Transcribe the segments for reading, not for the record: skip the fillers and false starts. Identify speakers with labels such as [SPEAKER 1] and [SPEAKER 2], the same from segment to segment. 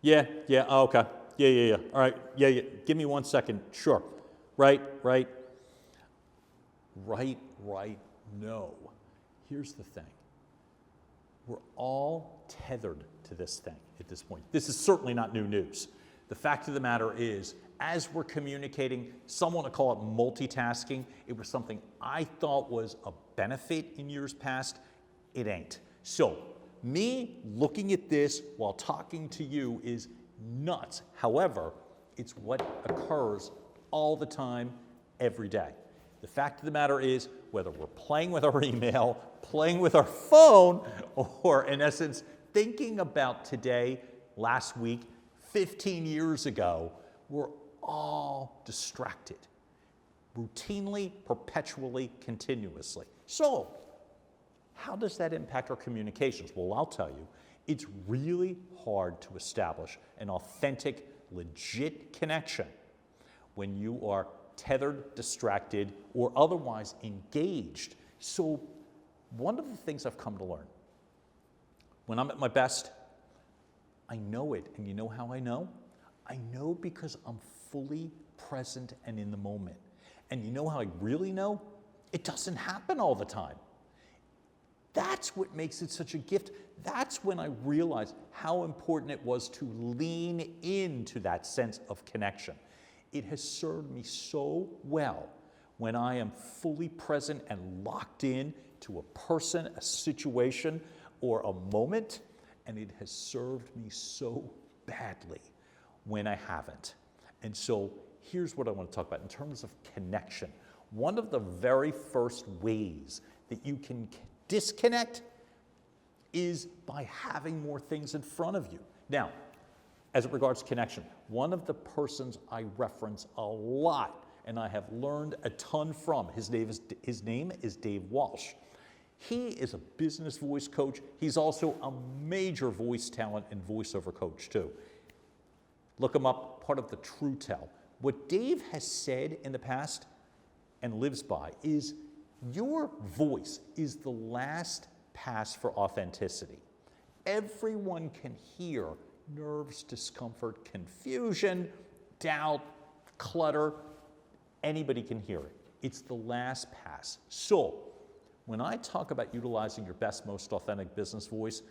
[SPEAKER 1] Yeah, yeah, oh, okay. Yeah, yeah, yeah. All right, yeah, yeah. Give me 1 second. Sure. Right, right. Right, right, no. Here's the thing. We're all tethered to this thing at this point. This is certainly not new news. The fact of the matter is, as we're communicating, someone would call it multitasking. It was something I thought was a benefit in years past. It ain't. So, me looking at this while talking to you is nuts. However, it's what occurs all the time, every day. The fact of the matter is, whether we're playing with our email, playing with our phone, or in essence, thinking about today, last week, 15 years ago, we're all distracted, routinely, perpetually, continuously. So, how does that impact our communications? Well, I'll tell you, it's really hard to establish an authentic, legit connection when you are tethered, distracted, or otherwise engaged. So one of the things I've come to learn, when I'm at my best, I know it. And you know how I know? I know because I'm fully present and in the moment. And you know how I really know? It doesn't happen all the time. That's what makes it such a gift. That's when I realized how important it was to lean into that sense of connection. It has served me so well when I am fully present and locked in to a person, a situation, or a moment, and it has served me so badly when I haven't. And so here's what I want to talk about in terms of connection. One of the very first ways that you can disconnect is by having more things in front of you. Now, as it regards connection, one of the persons I reference a lot and I have learned a ton from, his name is Dave Walsh. He is a business voice coach. He's also a major voice talent and voiceover coach too. Look him up, part of the True Tell. What Dave has said in the past and lives by is your voice is the last pass for authenticity. Everyone can hear nerves, discomfort, confusion, doubt, clutter. Anybody can hear it. It's the last pass. So, when I talk about utilizing your best, most authentic business voice,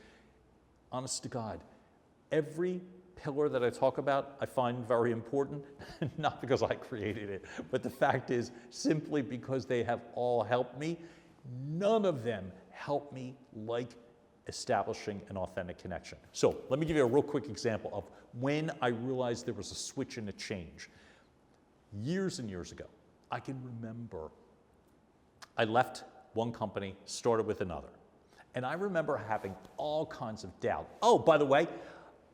[SPEAKER 1] honest to God, every pillar that I talk about I find very important, not because I created it, but the fact is simply because they have all helped me. None of them help me like establishing an authentic connection. So let me give you a real quick example of when I realized there was a switch and a change. Years and years ago, I can remember I left one company, started with another. And I remember having all kinds of doubt. Oh, by the way,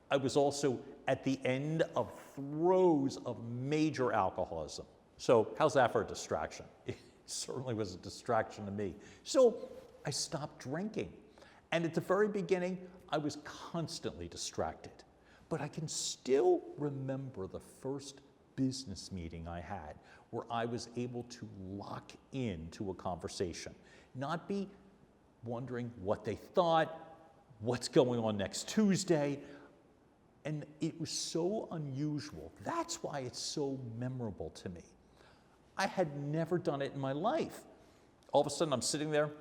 [SPEAKER 1] I was also at the end of throes of major alcoholism. So how's that for a distraction? It certainly was a distraction to me. So I stopped drinking. And at the very beginning, I was constantly distracted. But I can still remember the first business meeting I had where I was able to lock into a conversation, not be wondering what they thought, what's going on next Tuesday. And it was so unusual. That's why it's so memorable to me. I had never done it in my life. All of a sudden, I'm sitting there,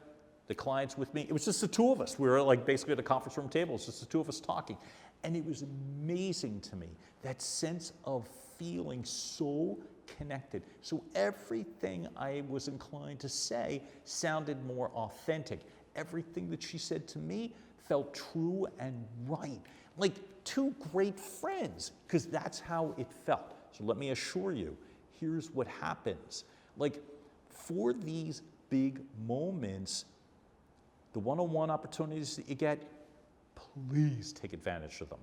[SPEAKER 1] the client's with me. It was just the two of us. We were like basically at a conference room table. It's just the two of us talking. And it was amazing to me, that sense of feeling so connected. So everything I was inclined to say sounded more authentic. Everything that she said to me felt true and right. Like two great friends, because that's how it felt. So let me assure you, here's what happens. Like for these big moments, the one-on-one opportunities that you get, please take advantage of them.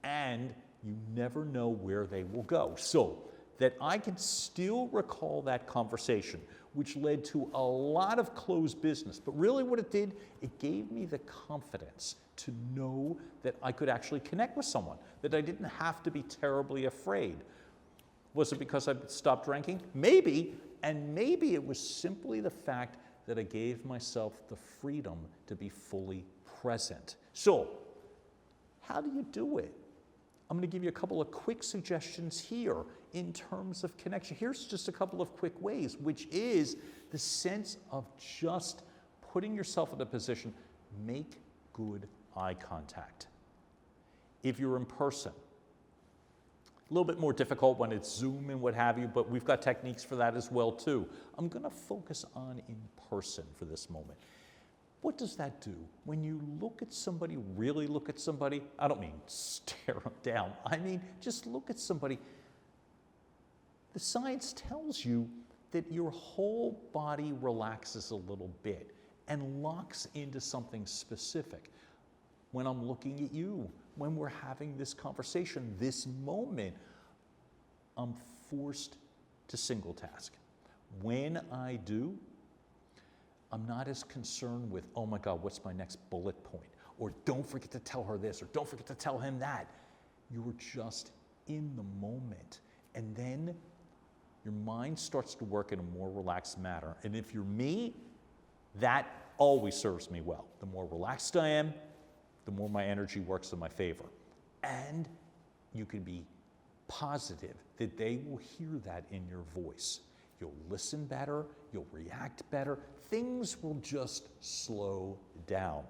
[SPEAKER 1] And you never know where they will go. So that I can still recall that conversation, which led to a lot of closed business. But really what it did, it gave me the confidence to know that I could actually connect with someone, that I didn't have to be terribly afraid. Was it because I stopped drinking? Maybe, and maybe it was simply the fact that I gave myself the freedom to be fully present. So, how do you do it? I'm going to give you a couple of quick suggestions here in terms of connection. Here's just a couple of quick ways, which is the sense of just putting yourself in a position, make good eye contact. If you're in person, a little bit more difficult when it's Zoom and what have you, but we've got techniques for that as well too. I'm going to focus on in person for this moment. What does that do? When you look at somebody, really look at somebody, I don't mean stare them down, I mean just look at somebody. The science tells you that your whole body relaxes a little bit and locks into something specific. When I'm looking at you, when we're having this conversation, this moment, I'm forced to single task. When I do, I'm not as concerned with, oh my God, what's my next bullet point? Or don't forget to tell her this, or don't forget to tell him that. You're just in the moment. And then your mind starts to work in a more relaxed manner. And if you're me, that always serves me well. The more relaxed I am, the more my energy works in my favor. And you can be positive that they will hear that in your voice. You'll listen better, you'll react better, things will just slow down.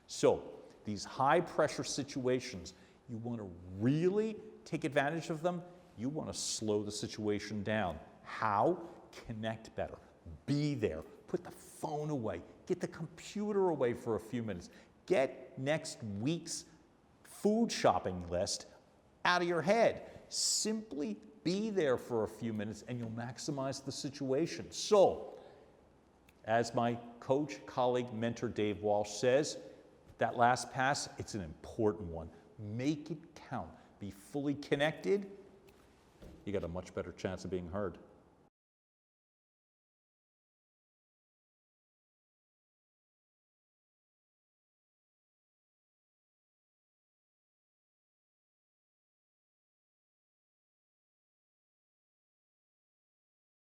[SPEAKER 1] So these high pressure situations, you want to really take advantage of them, you want to slow the situation down. How? Connect better, be there, put the phone away, get the computer away for a few minutes, get next week's food shopping list out of your head. Simply be there for a few minutes and you'll maximize the situation. So, as my coach, colleague, mentor Dave Walsh says, that last pass, it's an important one. Make it count. Be fully connected. You got a much better chance of being heard.